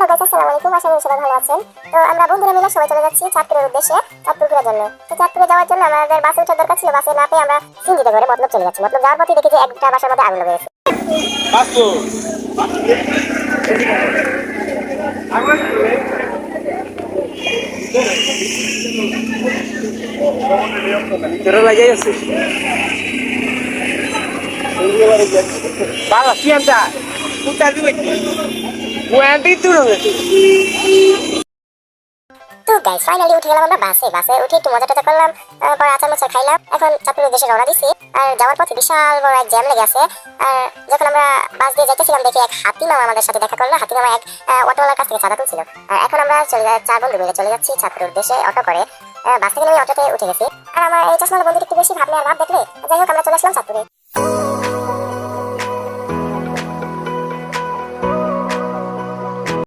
Guys, আসসালামু আলাইকুম। আশা করি সবাই ভালো আছেন। তো আমরা বন্ধুরা মিলে সবাই চলে যাচ্ছি চাঁদপুরের উদ্দেশ্যে, চাঁদপুর ঘোরার জন্য। তো চাঁদপুরে যাওয়ার জন্য আমাদের বাসে ওঠার দরকার ছিল। বাসে না পেয়ে আমরা সিএনজিতে করে মতলব চলে যাচ্ছি। মতলব যাওয়ার পথে দেখি যে একটা বাসার মধ্যে আগুন লেগে গেছে। Pero la ya sé. Baga, sienta. Puta dime. Buena tú no. তো গাইস, ফাইনালি উঠে গেলাম আমরা বাসে। বাসে উঠে একটু মজা টজা করলাম, পরে আচার মোচা খাইলাম। এখন চাঁদপুরের উদ্দেশ্যে রওনা দিছি। আর যাওয়ার পথে বিশাল বড় এক জ্যাম লেগে আছে। আর যখন আমরা বাস দিয়ে যাইতেছিলাম দেখি এক হাতি মামা আমাদের সাথে দেখা করলো। হাতি মামা এক অটোওয়ালার কাছ থেকে চাঁদা তুলছিল। আর এখন আমরা চার বন্ধু মিলে চলে যাচ্ছি চাঁদপুরের উদ্দেশ্যে অটো করে। বাস থেকে নেমে অটোতে উঠে গেছি। আর আমার এই চশমার বন্ধুটি একটু বেশি ভাবলে আর ভাব দেখলে, যাই হোক আমরা চলে আসলাম চাঁদপুরে।